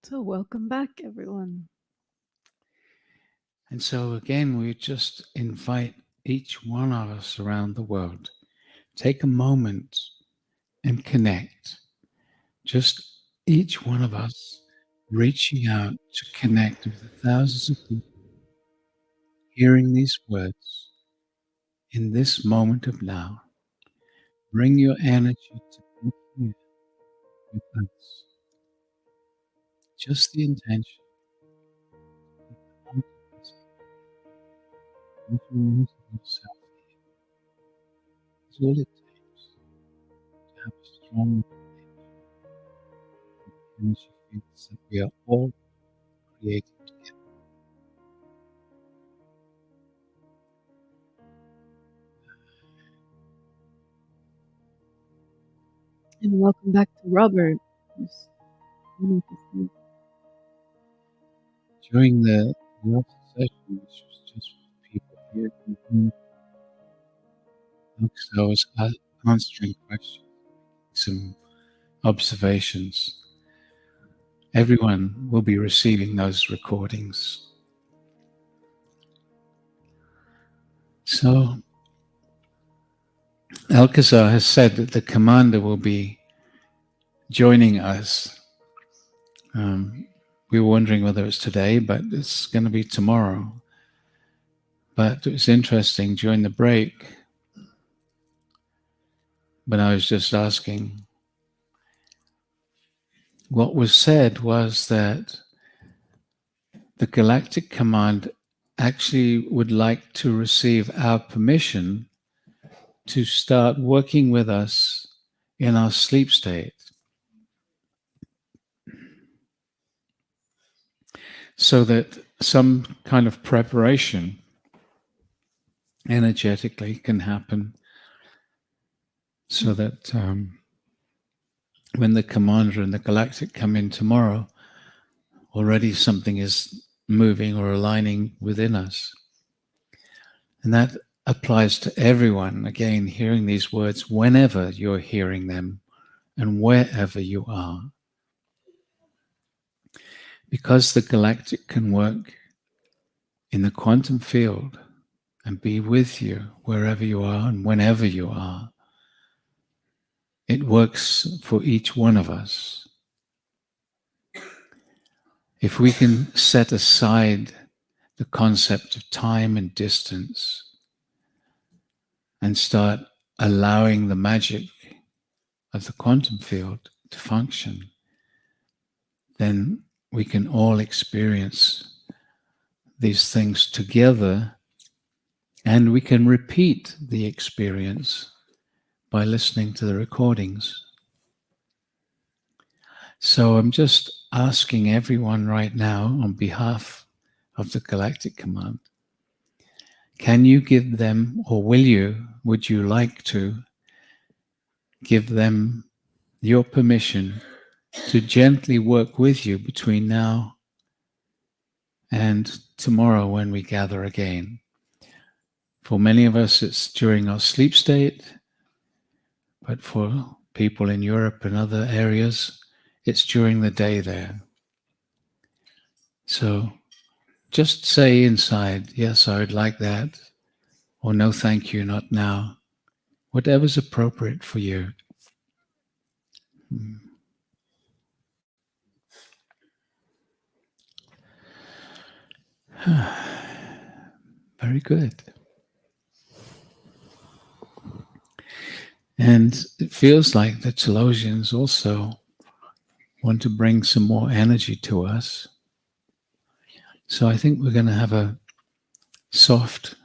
So, welcome back, everyone. And so again, we just invite each one of us around the world, take a moment and connect. Just each one of us reaching out to connect with the thousands of people hearing these words in this moment of now. Bring your energy to be here with us. Just the intention. Visualize yourself here. It's all it takes to have a strong energy fields that we are all creating together. And welcome back to Robert. who's wanting to speak. During the last session, which was just with people here, I was answering questions, some observations. Everyone will be receiving those recordings. So Alcazar has said that the commander will be joining us. We were wondering whether it's today, but it's going to be tomorrow. But it was interesting during the break when I was just asking. What was said was that the Galactic Command actually would like to receive our permission to start working with us in our sleep state, so that some kind of preparation energetically can happen, so that when the commander and the galactic come in tomorrow, already something is moving or aligning within us. And that applies to everyone, again, hearing these words whenever you're hearing them and wherever you are. Because the galactic can work in the quantum field and be with you wherever you are and whenever you are, it works for each one of us. If we can set aside the concept of time and distance and start allowing the magic of the quantum field to function, then we can all experience these things together, and we can repeat the experience by listening to the recordings. So I'm just asking everyone right now on behalf of the Galactic Command, can you give them, or would you like to give them your permission to gently work with you between now and tomorrow when we gather again? For many of us, it's during our sleep state, but for people in Europe and other areas, it's during the day there. So just say inside, yes, I would like that, or no, thank you, not now. Whatever's appropriate for you. Very good. And it feels like the Telosians also want to bring some more energy to us. So I think we're going to have a soft,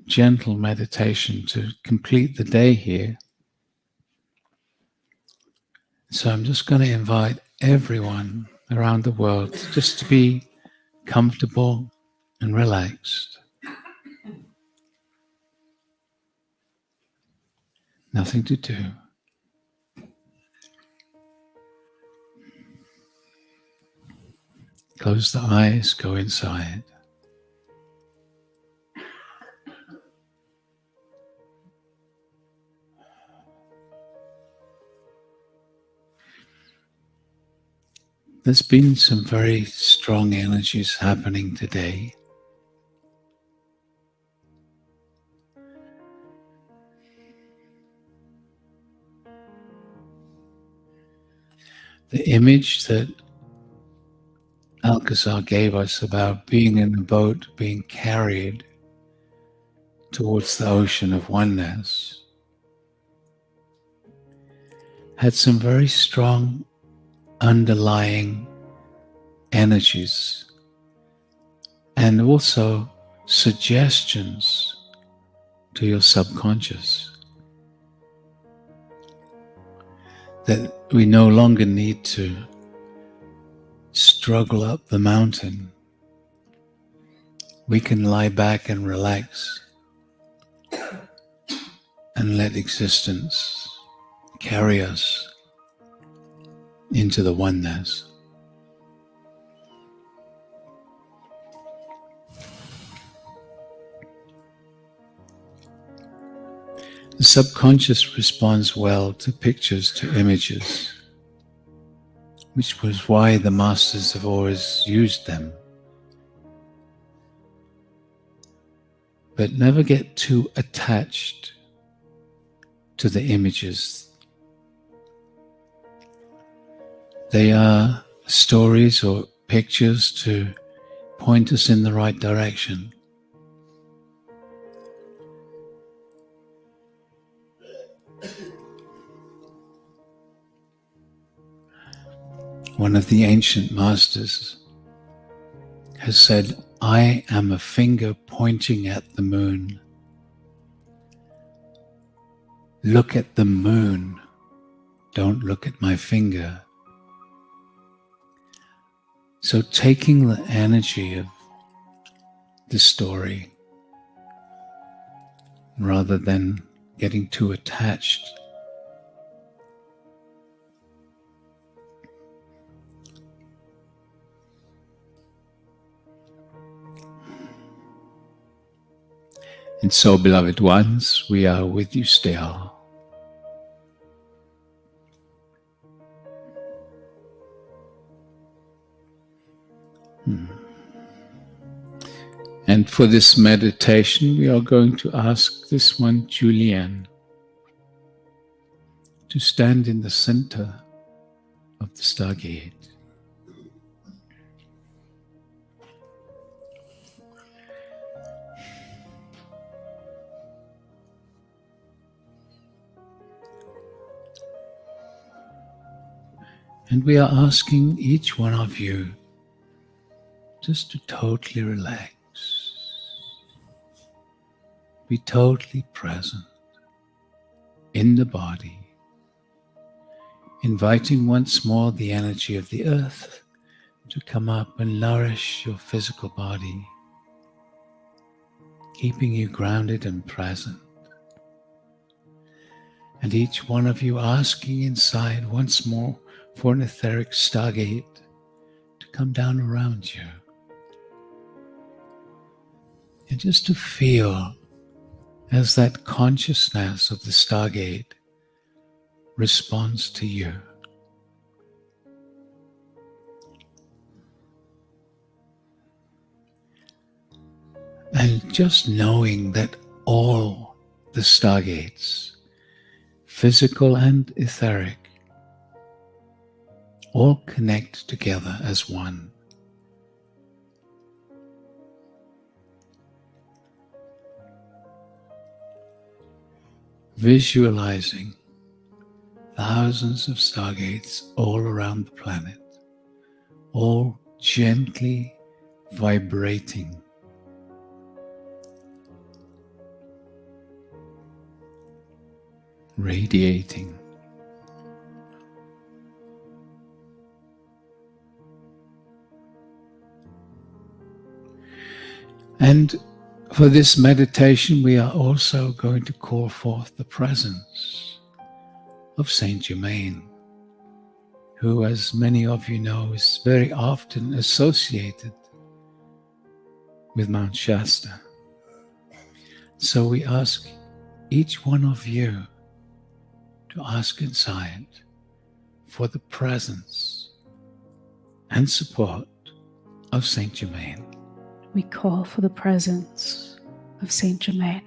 gentle meditation to complete the day here. So I'm just going to invite everyone around the world just to be comfortable and relaxed. Nothing to do. Close the eyes, go inside. There's been some very strong energies happening today. The image that Alcazar gave us about being in a boat, being carried towards the ocean of oneness, had some very strong underlying energies and also suggestions to your subconscious that we no longer need to struggle up the mountain. We can lie back and relax and let existence carry us into the oneness. The subconscious responds well to pictures, to images, which was why the masters have always used them. But never get too attached to the images. They are stories or pictures to point us in the right direction. One of the ancient masters has said, "I am a finger pointing at the moon. Look at the moon. Don't look at my finger." So taking the energy of the story rather than getting too attached, and so, beloved ones, we are with you still. And for this meditation, we are going to ask this one, Julianne, to stand in the center of the Stargate. And we are asking each one of you just to totally relax, be totally present in the body, inviting once more the energy of the earth to come up and nourish your physical body, keeping you grounded and present. And each one of you asking inside once more for an etheric stargate to come down around you. And just to feel as that consciousness of the stargate responds to you. And just knowing that all the stargates, physical and etheric, all connect together as one. Visualizing thousands of stargates all around the planet, all gently vibrating, radiating. And for this meditation, we are also going to call forth the presence of Saint Germain, who, as many of you know, is very often associated with Mount Shasta. So we ask each one of you to ask inside for the presence and support of Saint Germain. We call for the presence of Saint Germain.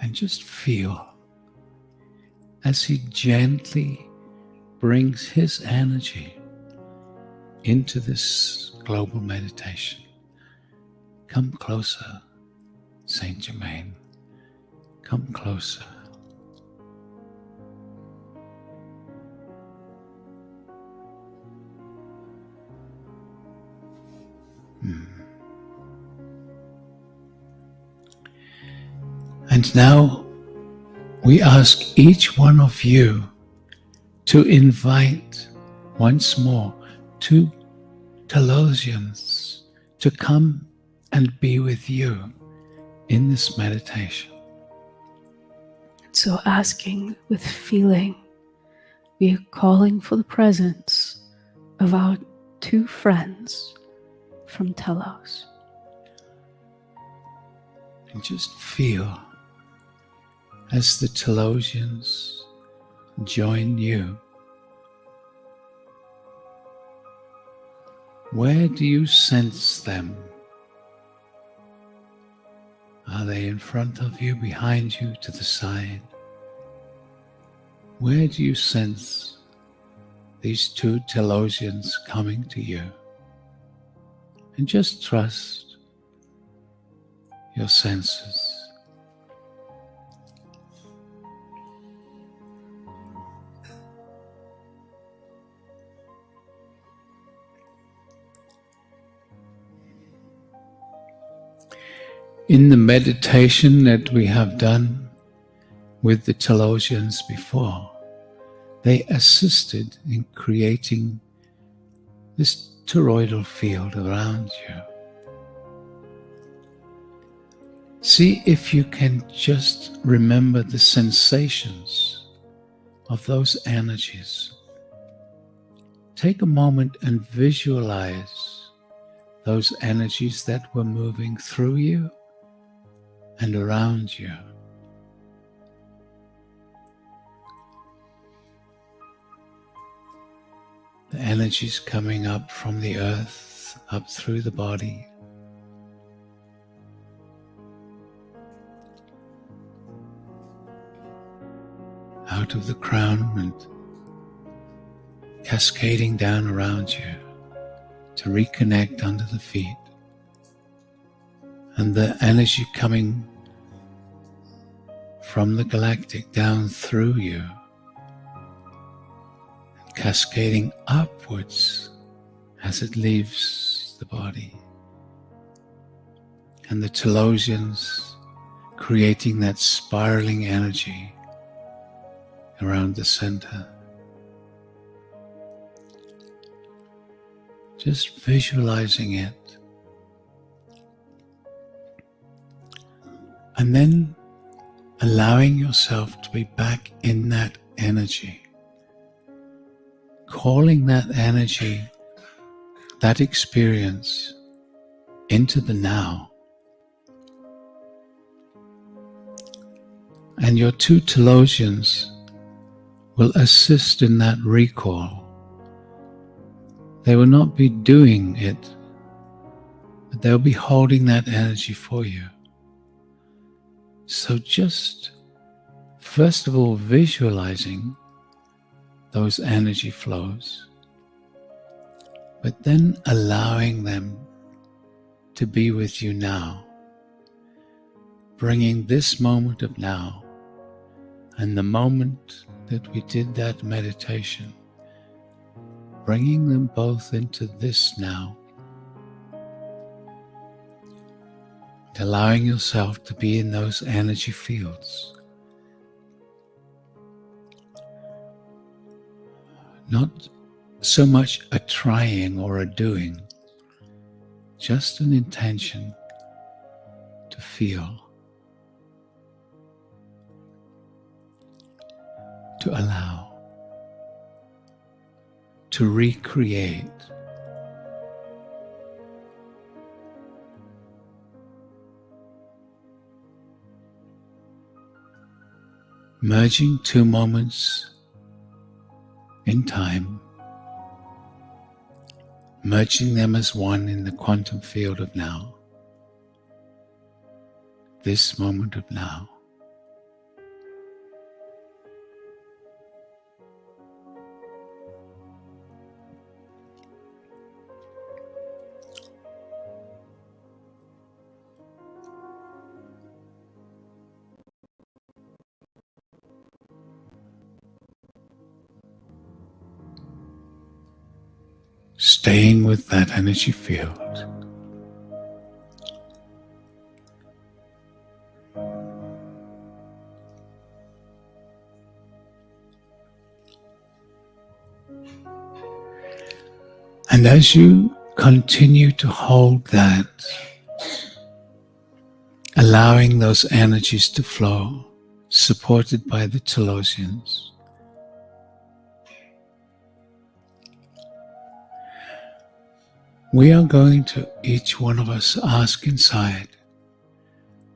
And just feel as he gently brings his energy into this global meditation. Come closer, Saint Germain. Come closer. And now we ask each one of you to invite once more two Telosians to come and be with you in this meditation. So asking with feeling, we are calling for the presence of our two friends from Telos. And just feel as the Telosians join you. Where do you sense them? Are they in front of you, behind you, to the side? Where do you sense these two Telosians coming to you? And just trust your senses. In the meditation that we have done with the Telosians before, they assisted in creating this toroidal field around you. See if you can just remember the sensations of those energies. Take a moment and visualize those energies that were moving through you and around you. The energies coming up from the earth, up through the body, out of the crown and cascading down around you to reconnect under the feet. And the energy coming from the galactic down through you, and cascading upwards as it leaves the body. And the Telosians creating that spiraling energy around the center. Just visualizing it. And then allowing yourself to be back in that energy. Calling that energy, that experience, into the now. And your two Telosians will assist in that recall. They will not be doing it, but they'll be holding that energy for you. So just, first of all, visualizing those energy flows, but then allowing them to be with you now, bringing this moment of now and the moment that we did that meditation, bringing them both into this now, and allowing yourself to be in those energy fields. Not so much a trying or a doing, just an intention to feel, to allow, to recreate. Merging two moments in time merging them as one in the quantum field of now, this moment of now. Staying with that energy field. And as you continue to hold that, allowing those energies to flow, supported by the Telosians, we are going to, each one of us, ask inside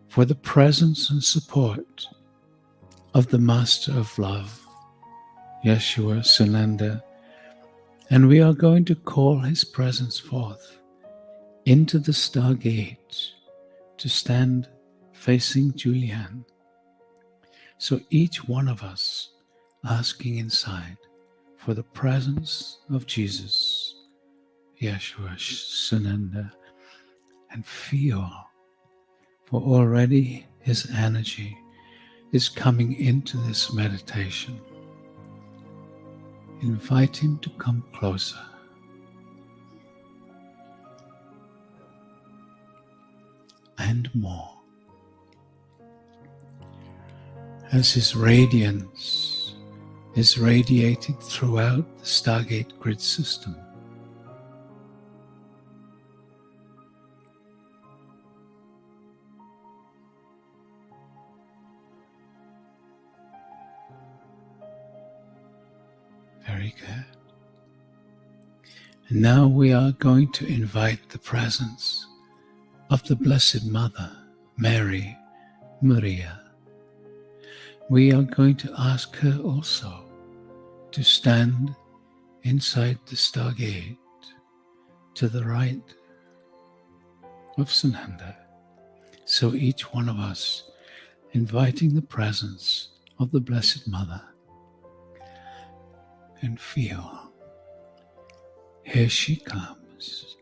for the presence and support of the Master of Love, Yeshua Sunanda, and we are going to call his presence forth into the Stargate to stand facing Julian. So each one of us asking inside for the presence of Jesus, Yeshua Sunanda, and feel, for already his energy is coming into this meditation. Invite him to come closer. And more. As his radiance is radiating throughout the Stargate grid system. Very good. And now we are going to invite the presence of the Blessed Mother, Mary, Maria. We are going to ask her also to stand inside the Stargate to the right of Sananda. So each one of us inviting the presence of the Blessed Mother, and feel, here she comes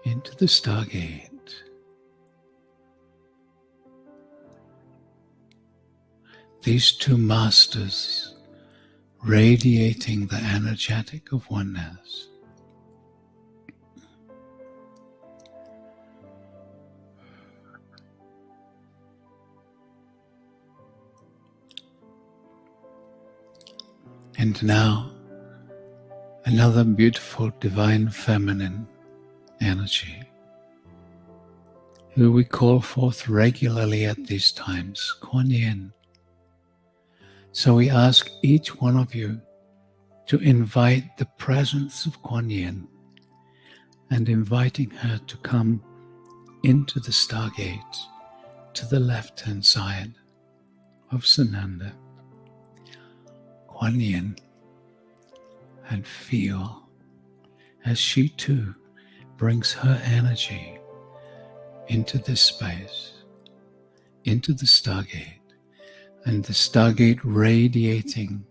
into the Stargate. These two masters radiating the energetic of oneness. And now, another beautiful divine feminine energy, who we call forth regularly at these times, Kuan Yin. So we ask each one of you to invite the presence of Kuan Yin and inviting her to come into the Stargate to the left-hand side of Sananda. Kuan Yin, and feel as she too brings her energy into this space, into the Stargate, and the Stargate radiating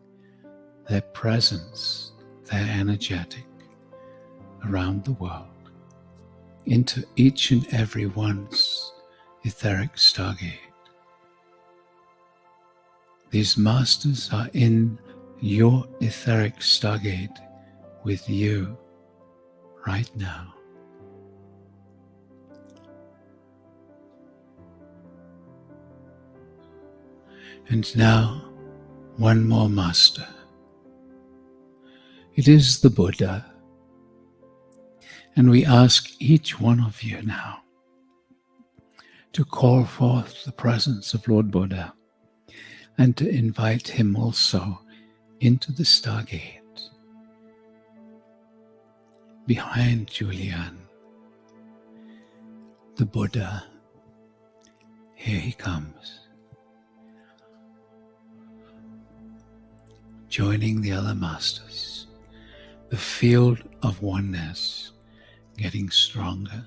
their presence, their energetic, around the world, into each and every one's etheric Stargate. These masters are in your etheric Stargate with you right now. And now, one more master. It is the Buddha. And we ask each one of you now to call forth the presence of Lord Buddha and to invite him also into the Stargate behind Julian. The Buddha, here he comes, joining the other masters, the field of oneness getting stronger.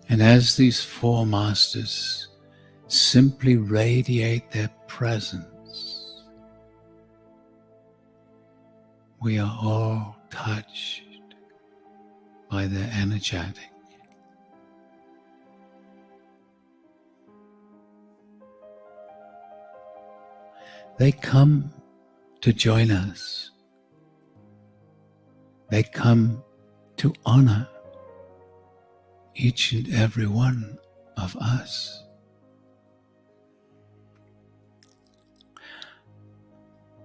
And as these four masters simply radiate their presence, we are all touched by their energetic. They come to join us. They come to honor each and every one of us.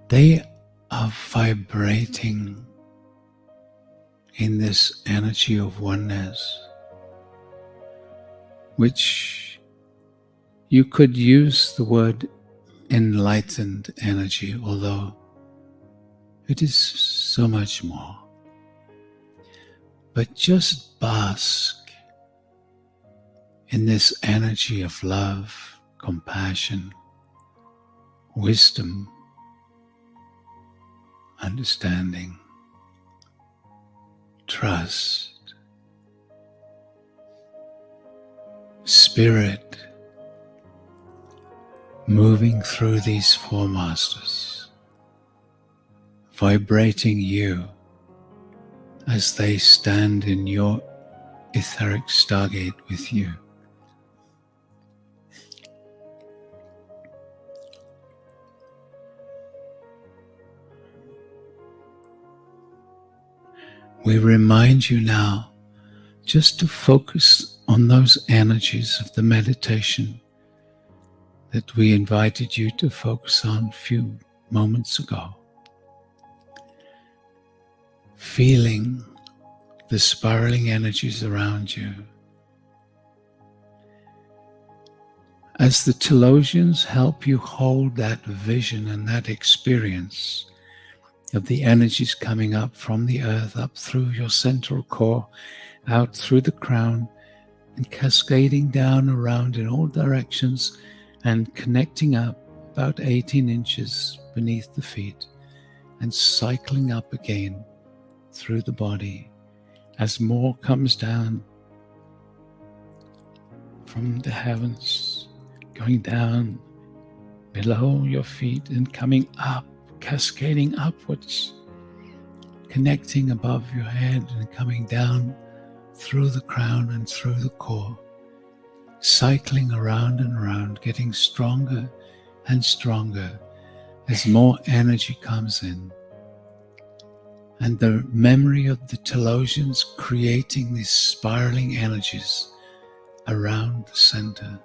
They are vibrating in this energy of oneness, which you could use the word enlightened energy, although it is so much more. But just bask in this energy of love, compassion, wisdom, understanding, trust, spirit, moving through these four masters, vibrating you as they stand in your etheric stargate with you. We remind you now just to focus on those energies of the meditation that we invited you to focus on a few moments ago. Feeling the spiraling energies around you. As the Telosians help you hold that vision and that experience of the energies coming up from the earth, up through your central core, out through the crown, and cascading down around in all directions and connecting up about 18 inches beneath the feet and cycling up again through the body as more comes down from the heavens, going down below your feet and coming up, cascading upwards, connecting above your head and coming down through the crown and through the core, cycling around and around, getting stronger and stronger as more energy comes in. And the memory of the Telosians creating these spiraling energies around the center.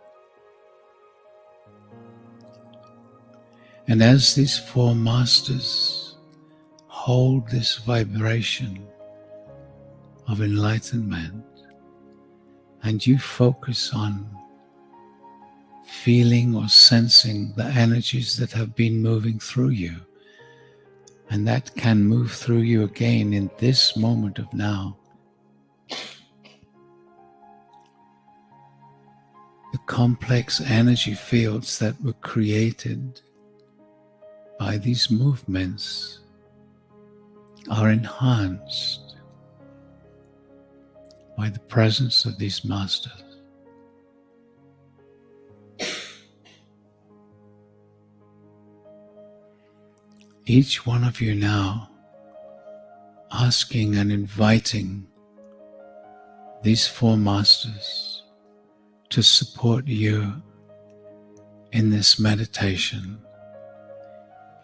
And as these four masters hold this vibration of enlightenment, and you focus on feeling or sensing the energies that have been moving through you, and that can move through you again in this moment of now. The complex energy fields that were created by these movements are enhanced by the presence of these masters. Each one of you now asking and inviting these four masters to support you in this meditation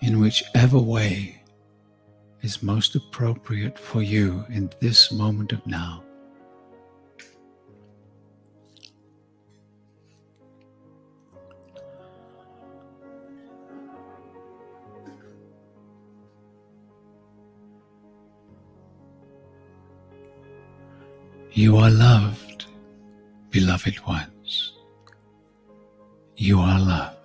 in whichever way is most appropriate for you in this moment of now. You are loved, beloved ones. You are loved.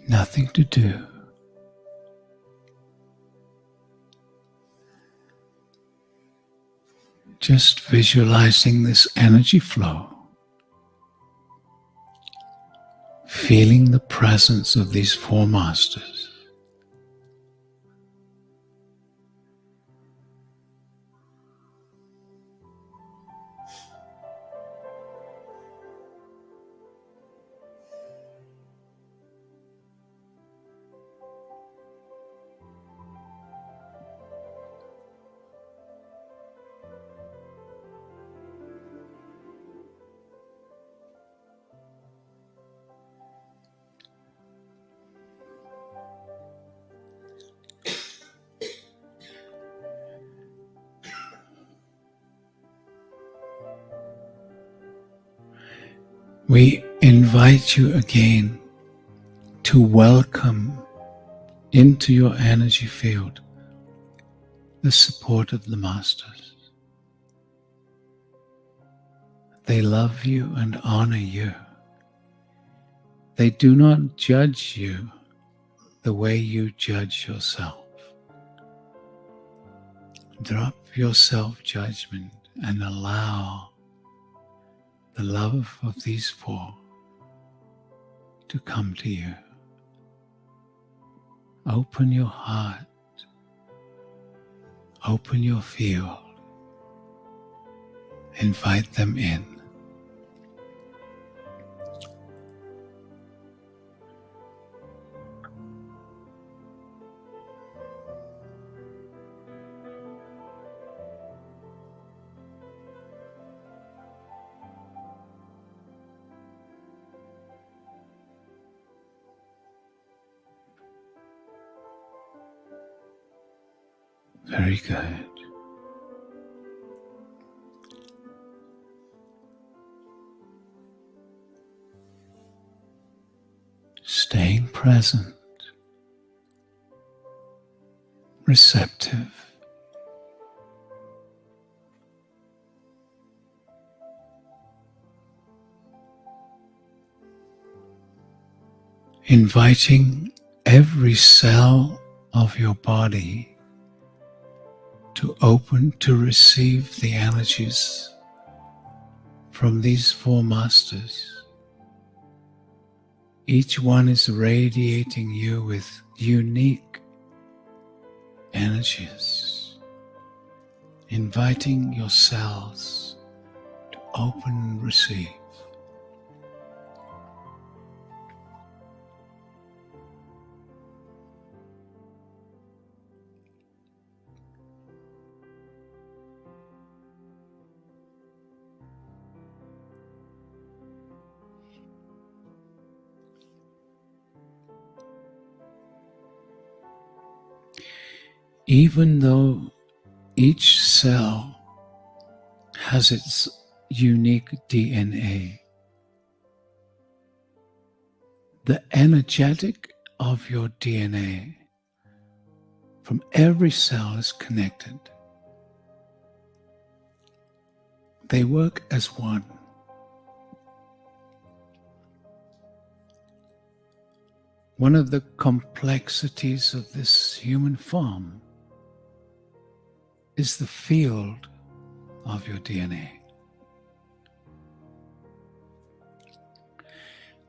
Nothing to do. Just visualizing this energy flow, feeling the presence of these four masters. We invite you again to welcome into your energy field the support of the masters. They love you and honor you. They do not judge you the way you judge yourself. Drop your self-judgment and allow the love of these four to come to you. Open your heart, open your field, invite them in. Very good. Staying present, receptive, inviting every cell of your body to open to receive the energies from these four masters. Each one is radiating you with unique energies, inviting your cells to open and receive. Even though each cell has its unique DNA, the energetic of your DNA from every cell is connected. They work as one. One of the complexities of this human form is the field of your DNA.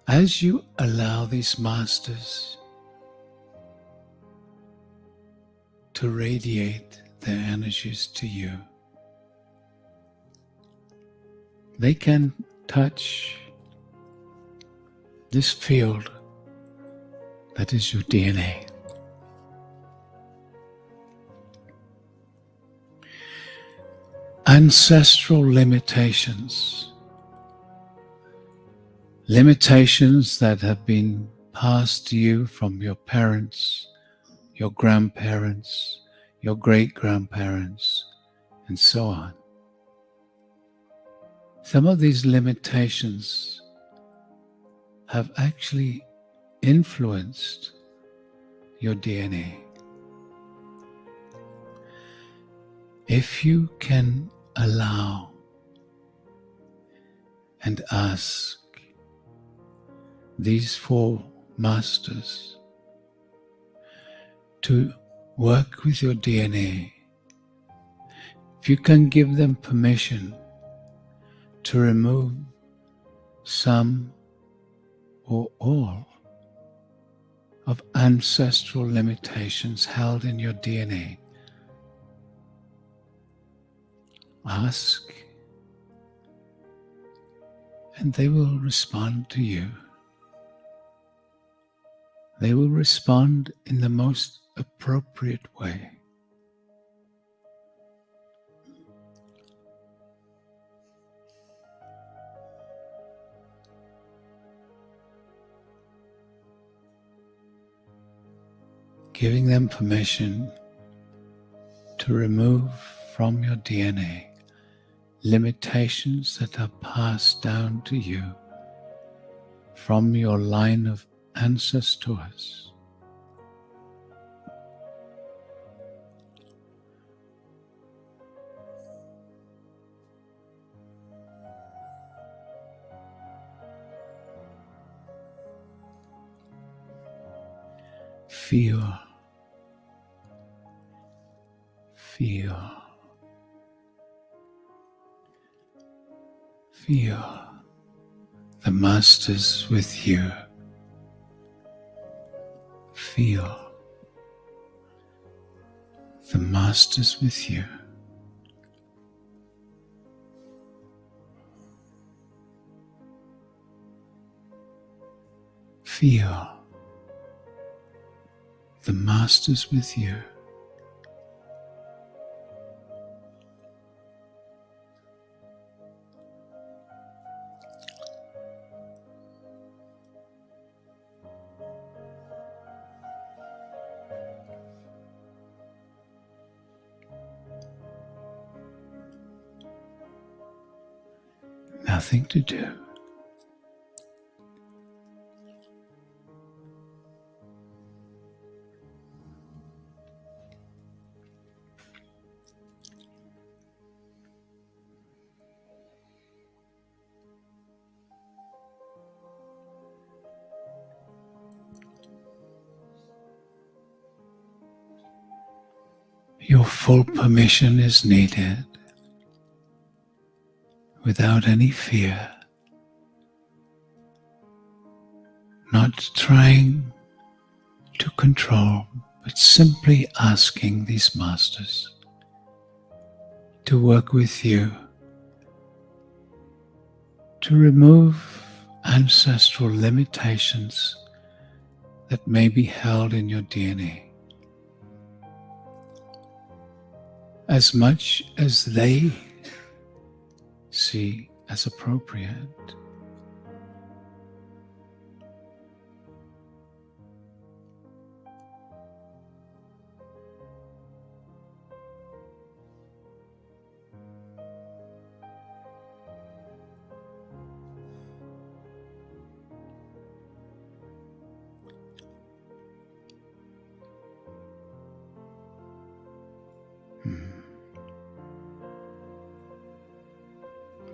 As you allow these masters to radiate their energies to you, they can touch this field that is your DNA. Ancestral limitations that have been passed to you from your parents, your grandparents, your great-grandparents, and so on. Some of these limitations have actually influenced your DNA. If you can allow and ask these four masters to work with your DNA, if you can give them permission to remove some or all of ancestral limitations held in your DNA, ask, and they will respond to you. They will respond in the most appropriate way. Giving them permission to remove from your DNA limitations that are passed down to you from your line of ancestors. Feel the masters with you. Feel the masters with you. Feel the masters with you. Nothing to do. Your full permission is needed without any fear, not trying to control, but simply asking these masters to work with you to remove ancestral limitations that may be held in your DNA, as much as they see as appropriate.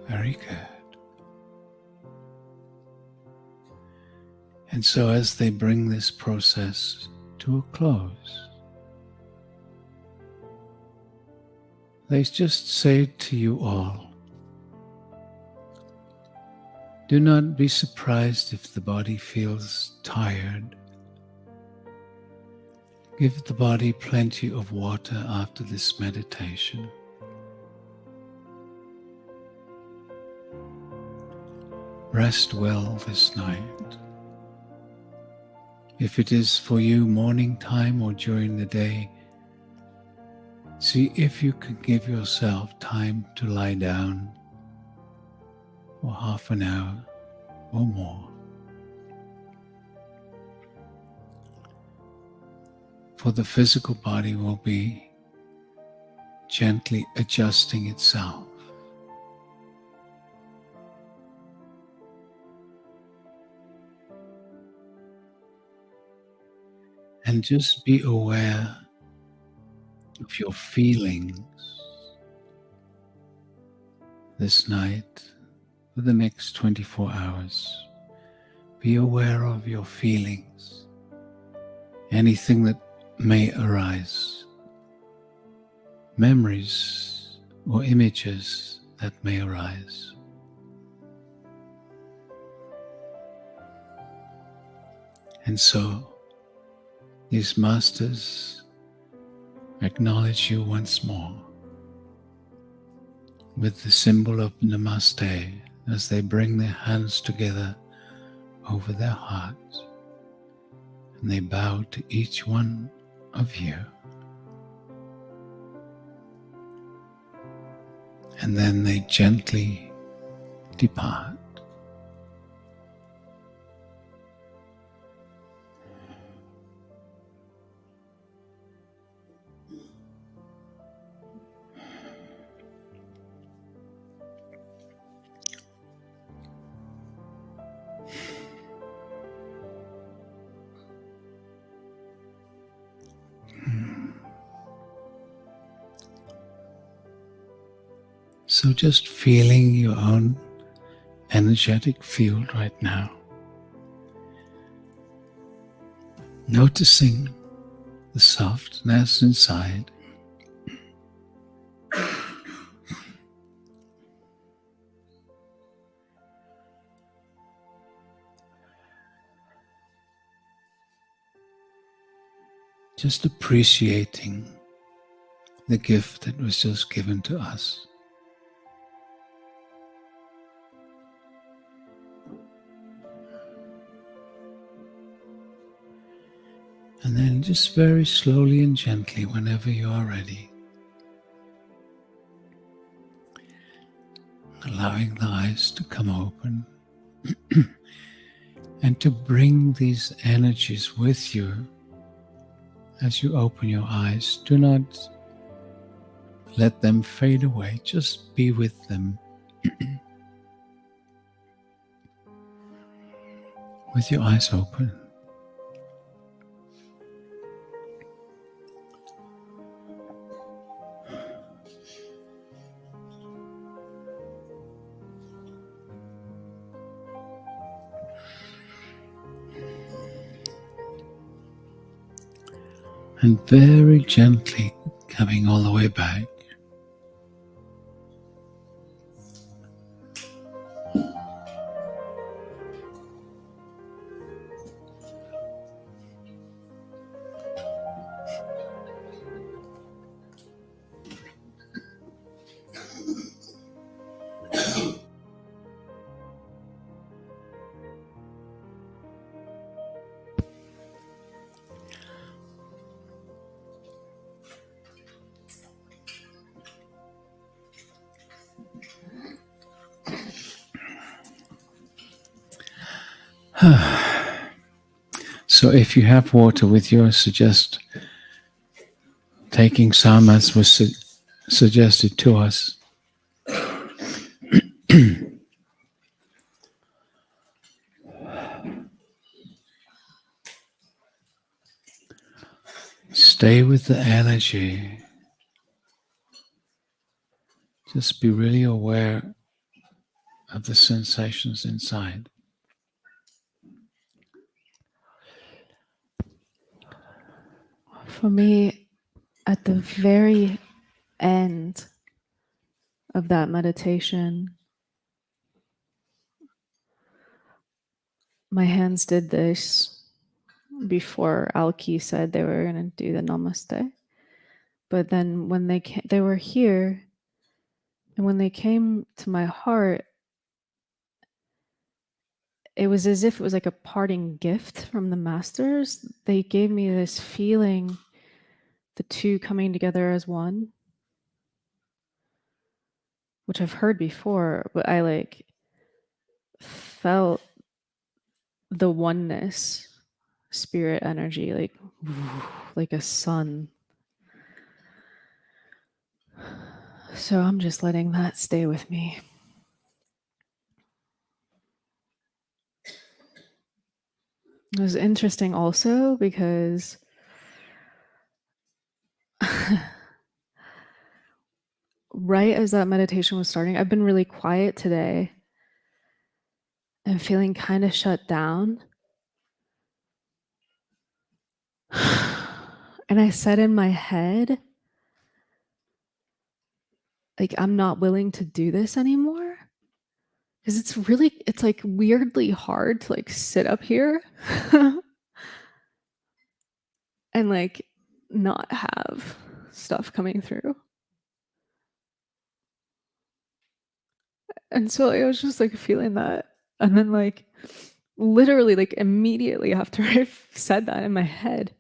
Very good. And so as they bring this process to a close, they just say to you all, do not be surprised if the body feels tired. Give the body plenty of water after this meditation. Rest well this night. If it is for you morning time or during the day, see if you can give yourself time to lie down for half an hour or more. For the physical body will be gently adjusting itself. And just be aware of your feelings this night for the next 24 hours. Be aware of your feelings, anything that may arise, memories or images that may arise. And so, these masters acknowledge you once more with the symbol of Namaste as they bring their hands together over their hearts, and they bow to each one of you. And then they gently depart. So just feeling your own energetic field right now. Noticing the softness inside. Just appreciating the gift that was just given to us. And then just very slowly and gently, whenever you are ready, allowing the eyes to come open and to bring these energies with you as you open your eyes. Do not let them fade away. Just be with them with your eyes open. And very gently coming all the way back. So if you have water with you, I suggest taking some as was suggested to us. Stay with the energy. Just be really aware of the sensations inside. For me, at the very end of that meditation, my hands did this before Alki said they were going to do the namaste. But then when they were here, and when they came to my heart, it was as if it was like a parting gift from the masters. They gave me this feeling, the two coming together as one, which I've heard before, but I like felt the oneness, spirit energy, like a sun. So I'm just letting that stay with me. It was interesting also because right as that meditation was starting, I've been really quiet today. and feeling kind of shut down. And I said in my head, like, I'm not willing to do this anymore. Because it's like weirdly hard to like sit up here and like not have stuff coming through. And so I was just like feeling that. And then like literally like immediately after I said that in my head,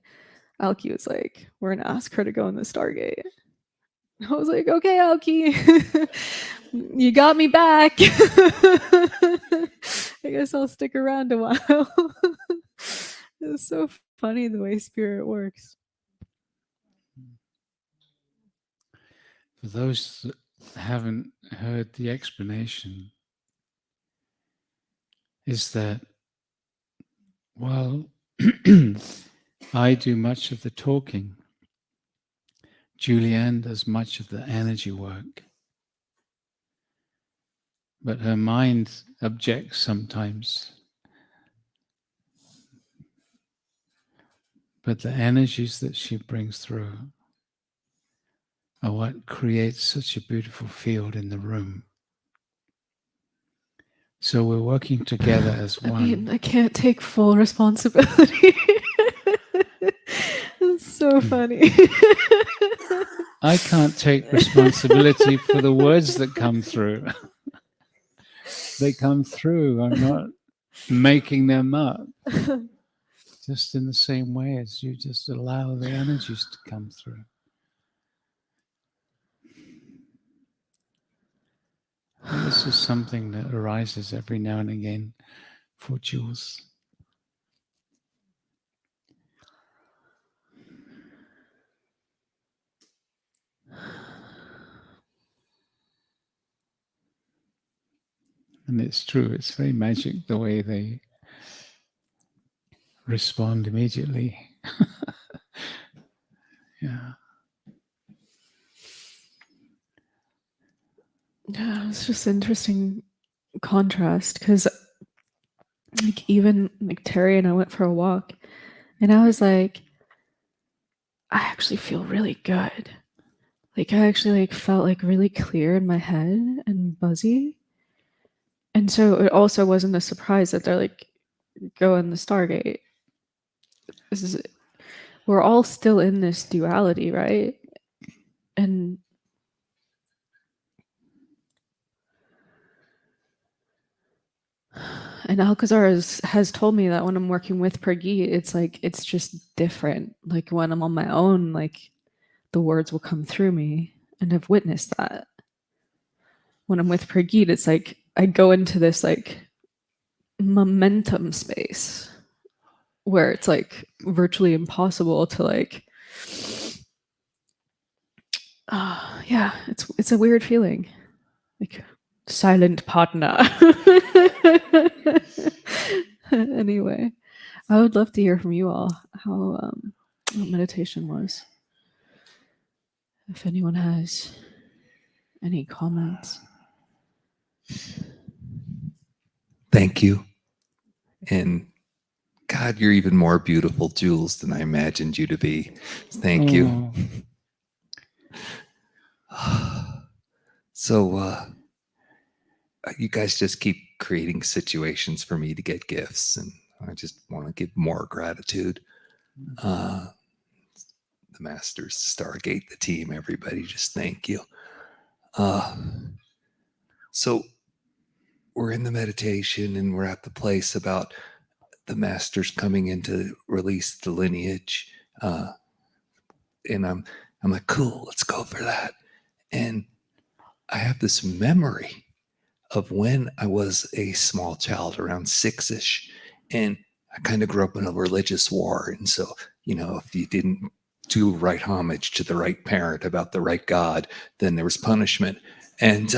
Alki was like, we're gonna ask her to go in the Stargate. I was like, okay, Alki, you got me back. I guess I'll stick around a while. It's so funny the way spirit works. For those that haven't heard the explanation, is that while I do much of the talking, Julianne does much of the energy work. But her mind objects sometimes. But the energies that she brings through are what creates such a beautiful field in the room. So we're working together as one. I mean, I can't take full responsibility. It's so funny. I can't take responsibility for the words that come through. They come through. I'm not making them up. Just in the same way as you just allow the energies to come through. And this is something that arises every now and again for Jules. And it's true, it's very magic the way they respond immediately. Yeah. Yeah, it's just interesting contrast because like even like Terry and I went for a walk and I was like, I actually feel really good. Like I actually like felt like really clear in my head and buzzy. And so it also wasn't a surprise that they're like, go in the Stargate. This is, we're all still in this duality, right? And Alcazar has told me that when I'm working with Pergi, it's like it's just different. Like when I'm on my own, like the words will come through me, and I've witnessed that. When I'm with Pergi, it's like I go into this like momentum space where it's like virtually impossible to like yeah, it's a weird feeling. Like silent partner. Anyway, I would love to hear from you all how meditation was. If anyone has any comments. Thank you. And God, you're even more beautiful, Jules, than I imagined you to be. Thank you. So, you guys just keep creating situations for me to get gifts, and I just want to give more gratitude. The Masters, Stargate, the team, everybody, just thank you. So we're in the meditation, and we're at the place about the Masters coming in to release the lineage. And I'm like, cool, let's go for that. And I have this memory of when I was a small child, around 6-ish, and I kind of grew up in a religious war. And so, if you didn't do right homage to the right parent about the right God, then there was punishment. And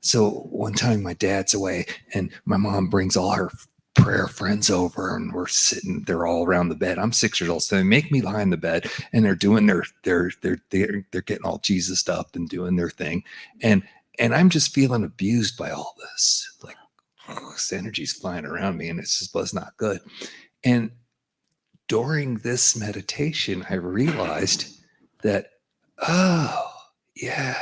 so one time my dad's away and my mom brings all her prayer friends over, and we're sitting, they're all around the bed. I'm 6 years old, so they make me lie in the bed, and they're doing they're getting all Jesused up and doing their thing. And I'm just feeling abused by all this. Like, this energy's flying around me, and it just was not good. And during this meditation, I realized that, oh, yeah,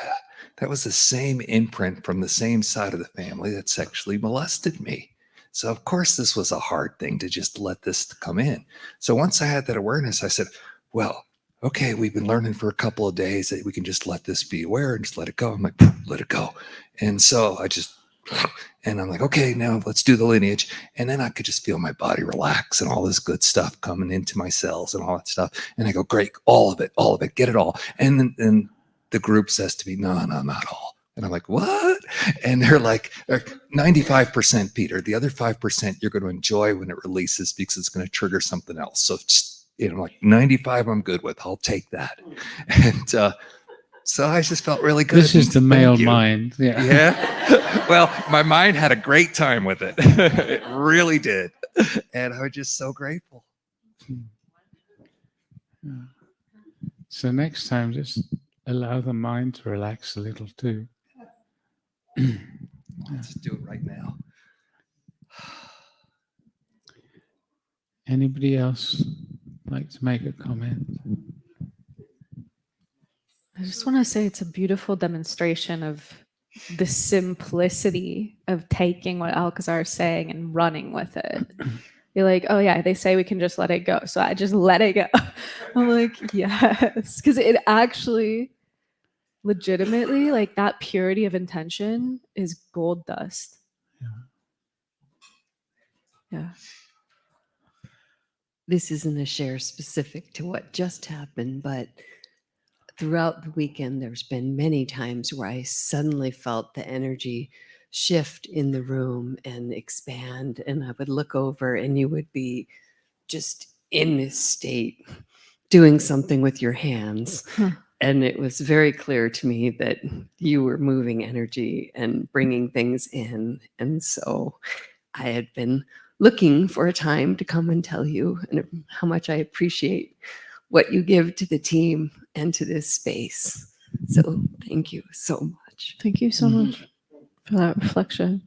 that was the same imprint from the same side of the family that sexually molested me. So, of course, this was a hard thing to just let this come in. So once I had that awareness, I said, well, okay, we've been learning for a couple of days that we can just let this be aware and just let it go. I'm like, let it go. And so I just, and I'm like, okay, now let's do the lineage. And then I could just feel my body relax and all this good stuff coming into my cells and all that stuff. And I go, great, all of it, get it all. And then the group says to me, no, not all. And I'm like, what? And they're like, 95%, Peter. The other 5% you're going to enjoy when it releases because it's going to trigger something else. So just, like 95, I'm good with. I'll take that. And so I just felt really good. This is the male mind. Yeah. Yeah. Well, my mind had a great time with it. It really did. And I was just so grateful. Yeah. So next time, just allow the mind to relax a little too. Let's do it right now. Anybody else like to make a comment? I just want to say it's a beautiful demonstration of the simplicity of taking what Alcazar is saying and running with it. You're like, oh yeah, they say we can just let it go. So I just let it go. I'm like, yes. Because it actually, legitimately, like that purity of intention is gold dust. Yeah. This isn't a share specific to what just happened, but throughout the weekend, there's been many times where I suddenly felt the energy shift in the room and expand. And I would look over and you would be just in this state doing something with your hands. And it was very clear to me that you were moving energy and bringing things in. And so I had been looking for a time to come and tell you and how much I appreciate what you give to the team and to this space. So thank you so much. Thank you so much for that reflection.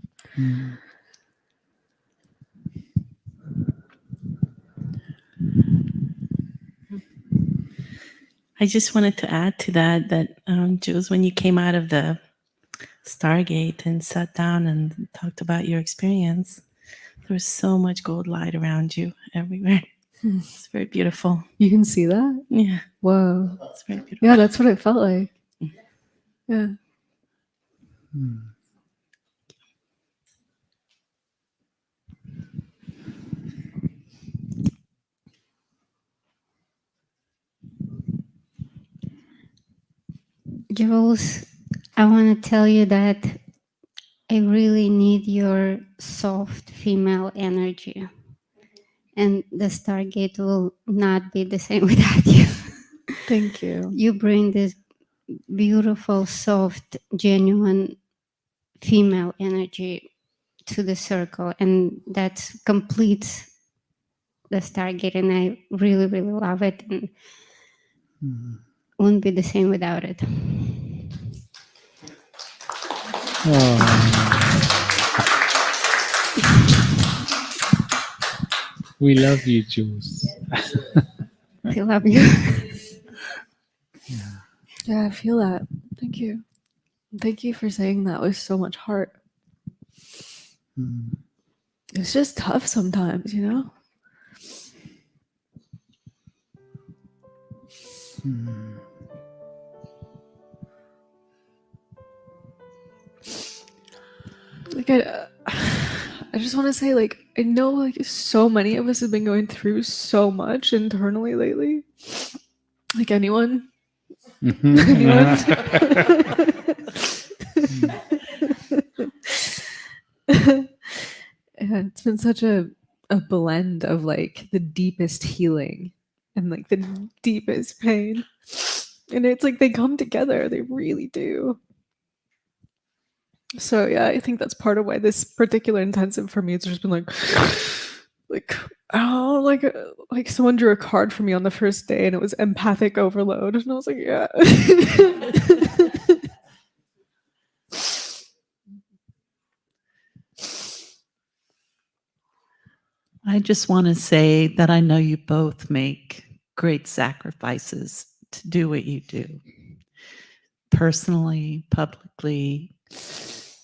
I just wanted to add to that, Jules, when you came out of the Stargate and sat down and talked about your experience, there was so much gold light around you everywhere. It's very beautiful. You can see that? Yeah. Whoa. It's very beautiful. Yeah, that's what it felt like. Yeah. Jules, I want to tell you that I really need your soft female energy. And the Stargate will not be the same without you. Thank you. You bring this beautiful, soft, genuine female energy to the circle, and that completes the Stargate, and I really, really love it, and wouldn't be the same without it. We love you, Jules. I love you. Yeah, I feel that. Thank you. Thank you for saying that with so much heart. It's just tough sometimes, you know? Like, I just want to say, like, I know, like, so many of us have been going through so much internally lately. Like, anyone? Anyone? Yeah, it's been such a blend of like the deepest healing and like the deepest pain, and it's like they come together, they really do. So yeah, I think that's part of why this particular intensive for me, it's just been like oh, like someone drew a card for me on the first day and it was empathic overload, and I was like, yeah. I just want to say that I know you both make great sacrifices to do what you do, personally, publicly.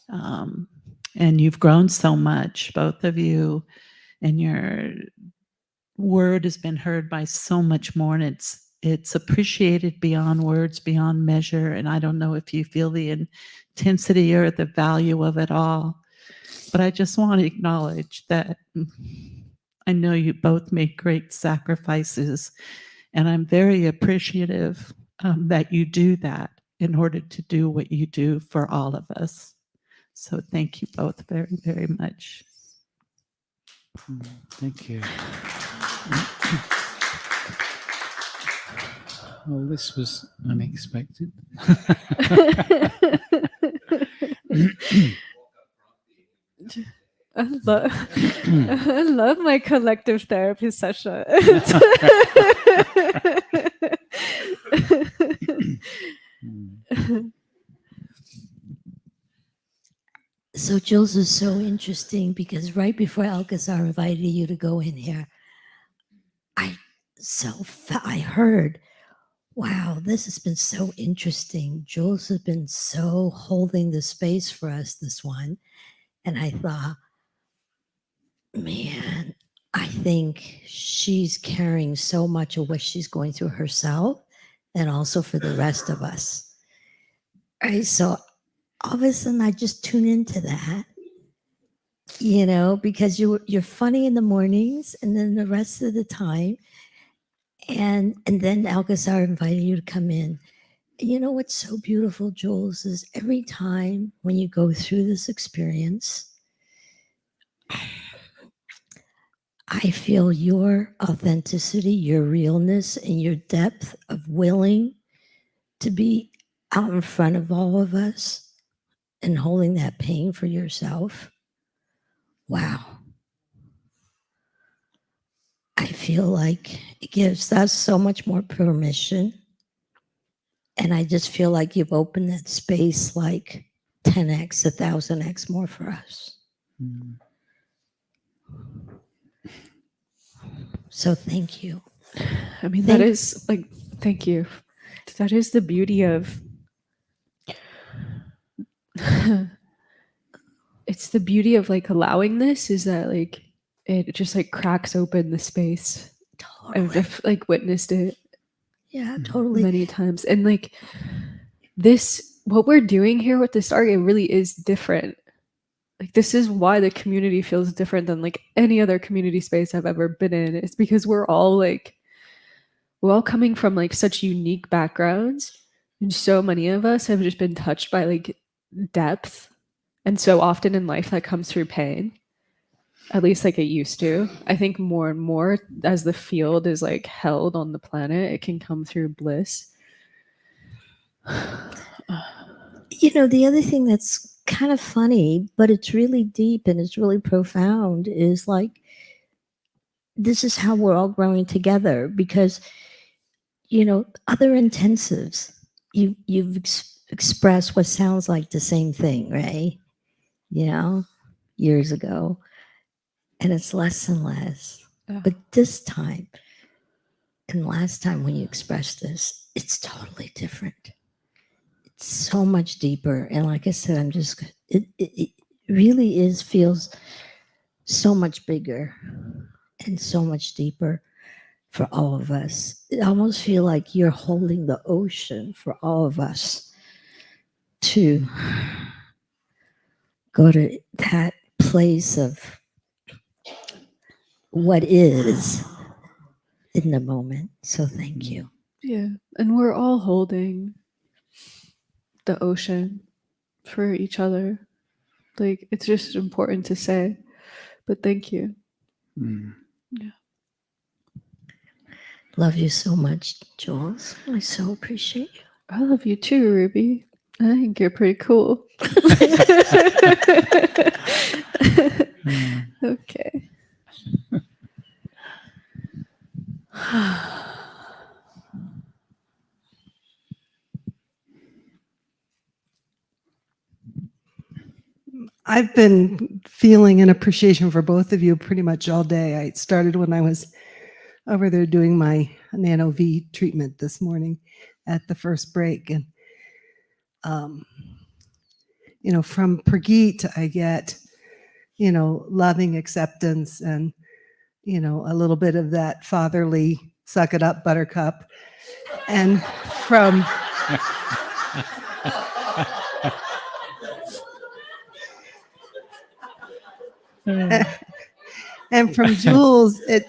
And you've grown so much, both of you, and your word has been heard by so much more, and it's appreciated beyond words, beyond measure. And I don't know if you feel the intensity or the value of it all, but I just want to acknowledge that I know you both make great sacrifices, and I'm very appreciative that you do that in order to do what you do for all of us. So thank you both very, very much. Thank you. Well, this was unexpected. I love my collective therapy session. So Jules is so interesting because right before Alcazar invited you to go in here, I heard, wow, this has been so interesting. Jules has been so holding the space for us, this one. And I thought, man, I think she's carrying so much of what she's going through herself and also for the rest of us. Right. So all of a sudden I just tune into that, you know, because you're funny in the mornings and then the rest of the time. And then Alcazar invited you to come in. You know what's so beautiful, Jules, is every time when you go through this experience, I feel your authenticity, your realness, and your depth of willing to be out in front of all of us and holding that pain for yourself. Wow. I feel like it gives us so much more permission. And I just feel like you've opened that space like 10x, 1,000x more for us. So thank you. I mean, that is like, thank you. That is the beauty of it's the beauty of like allowing this, is that like it just like cracks open the space. Totally. I've like witnessed it Yeah, totally. many times. And like this, what we're doing here with the Stargate really is different. Like this is why the community feels different than like any other community space I've ever been in. It's because we're all coming from like such unique backgrounds, and so many of us have just been touched by like depth. And so often in life that comes through pain, at least like it used to. I think more and more as the field is like held on the planet, it can come through bliss. You know, the other thing that's kind of funny, but it's really deep and it's really profound, is like, this is how we're all growing together because, you know, other intensives, you've expressed what sounds like the same thing, right? You know, years ago. And it's less and less. Oh. But this time, and last time when you expressed this, it's totally different. It's so much deeper. And like I said, it really feels so much bigger and so much deeper for all of us. I almost feel like you're holding the ocean for all of us to go to that place of what is in the moment. So thank you. Yeah. And we're all holding the ocean for each other. Like it's just important to say. But thank you. Yeah. Love you so much, Jules. I so appreciate you. I love you too, Ruby. I think you're pretty cool. Okay. I've been feeling and appreciation for both of you pretty much all day. I started when I was over there doing my Nano V treatment this morning at the first break. And, from Prageet, I get, loving acceptance and, a little bit of that fatherly suck it up, buttercup. And from and from Jules, it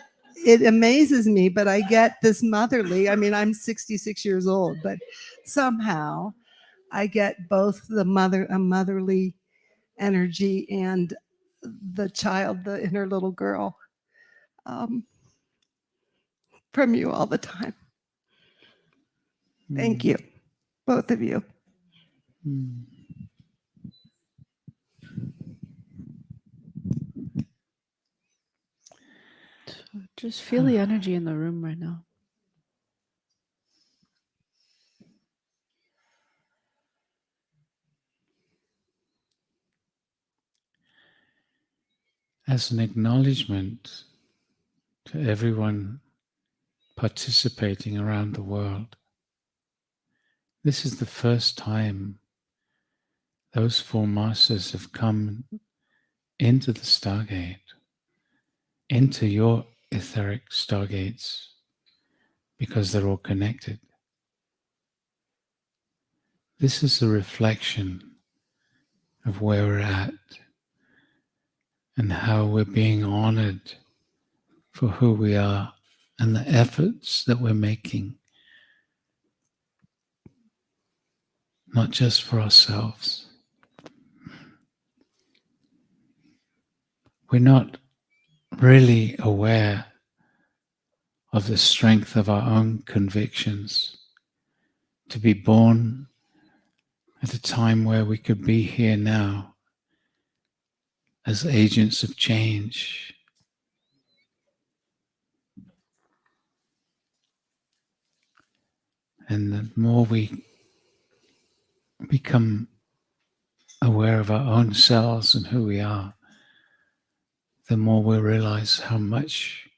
amazes me, but I get this motherly. I mean, I'm 66 years old, but somehow I get both a motherly energy and the child, the inner little girl, from you all the time. Thank you, both of you. Just feel the energy in the room right now. As an acknowledgement to everyone participating around the world, this is the first time those four masters have come into the Stargate, into your etheric Stargates, because they're all connected. This is a reflection of where we're at and how we're being honored for who we are and the efforts that we're making, not just for ourselves. We're not really aware of the strength of our own convictions to be born at a time where we could be here now as agents of change. And the more we become aware of our own selves and who we are, the more we'll realize how much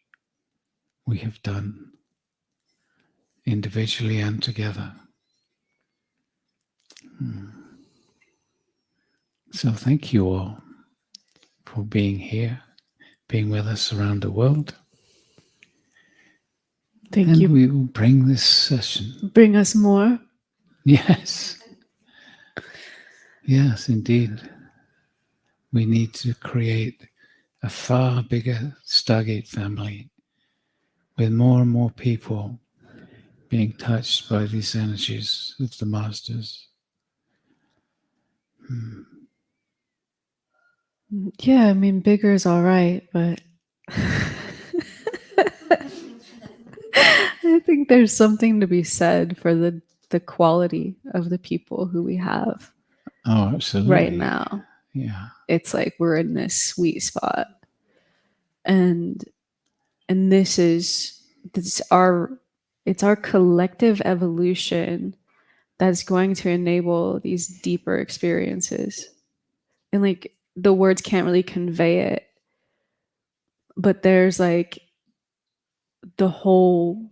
we have done individually and together. So thank you all for being here, being with us around the world. Thank you. And we will bring this session. Bring us more. Yes. Yes, indeed. We need to create a far bigger Stargate family with more and more people being touched by these energies of the Masters. Yeah, I mean, bigger is all right, but I think there's something to be said for the quality of the people who we have Oh, absolutely. right now. Yeah. It's like we're in this sweet spot. And it's our collective evolution that's going to enable these deeper experiences. And like the words can't really convey it, but there's like the whole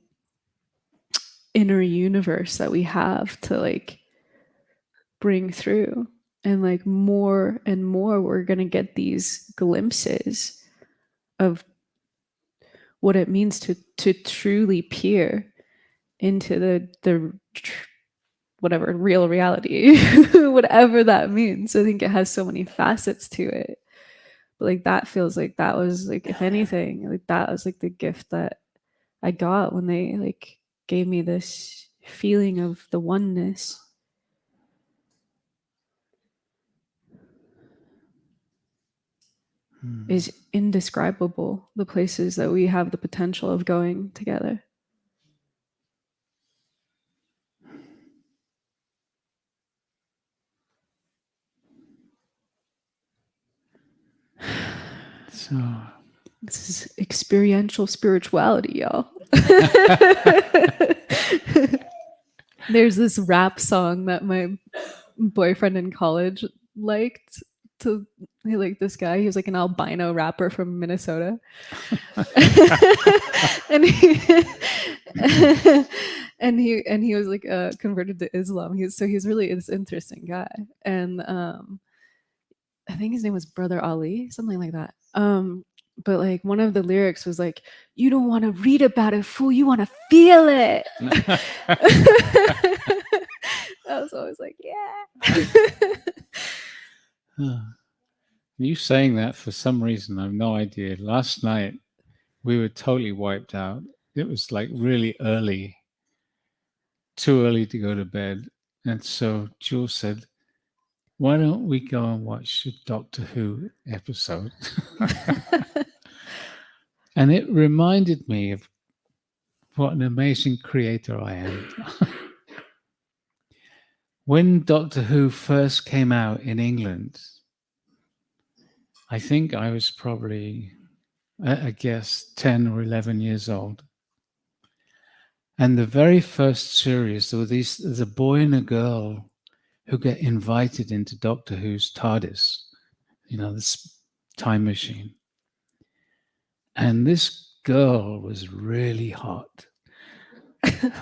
inner universe that we have to like bring through. And like more and more we're going to get these glimpses of what it means to truly peer into the whatever real reality, whatever that means. I think it has so many facets to it. But like that feels like that was like, if anything, like that was like the gift that I got when they like gave me this feeling of the oneness. Is indescribable, the places that we have the potential of going together. So this is experiential spirituality, y'all. There's this rap song that my boyfriend in college liked to He like this guy. He was like an albino rapper from Minnesota, and he and he was like converted to Islam. He's really this interesting guy, and I think his name was Brother Ali, something like that. But like one of the lyrics was like, "You don't want to read about it, fool. You want to feel it." I was always like, "Yeah." You saying that for some reason, I have no idea. Last night, we were totally wiped out. It was like really early, too early to go to bed. And so Jules said, why don't we go and watch a Doctor Who episode? And it reminded me of what an amazing creator I am. When Doctor Who first came out in England, I think I was probably, I guess, 10 or 11 years old. And the very first series, there's a boy and a girl who get invited into Doctor Who's TARDIS, this time machine. And this girl was really hot.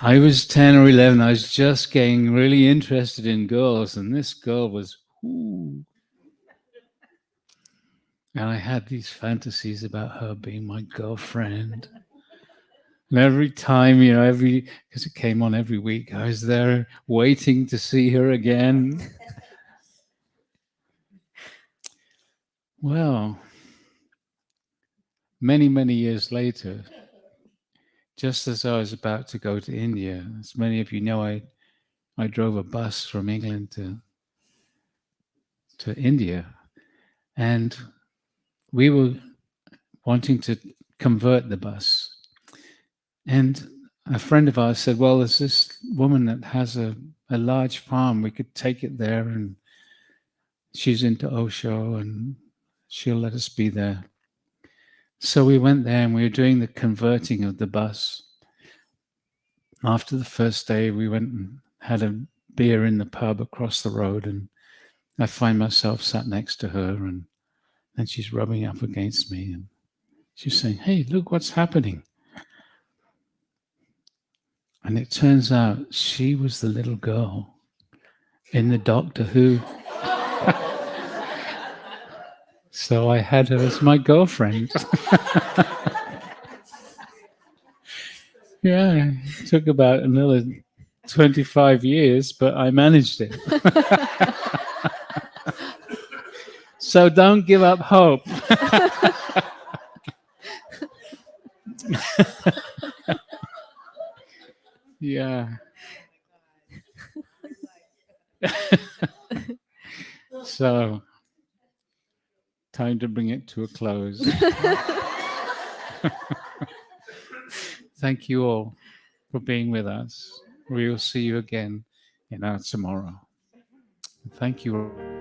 I was 10 or 11. I was just getting really interested in girls. And this girl was, ooh. And I had these fantasies about her being my girlfriend. And every time, because it came on every week, I was there waiting to see her again. Well, many, many years later, just as I was about to go to India, as many of you know, I drove a bus from England to India. And we were wanting to convert the bus. And a friend of ours said, well, there's this woman that has a large farm. We could take it there, and she's into Osho, and she'll let us be there. So we went there, and we were doing the converting of the bus. After the first day, we went and had a beer in the pub across the road, and I find myself sat next to her, and she's rubbing up against me, and she's saying, hey, look what's happening. And it turns out she was the little girl in the Doctor Who. So I had her as my girlfriend. Yeah, it took about another 25 years, but I managed it. So don't give up hope. Yeah. So, time to bring it to a close. Thank you all for being with us. We will see you again tomorrow. Thank you.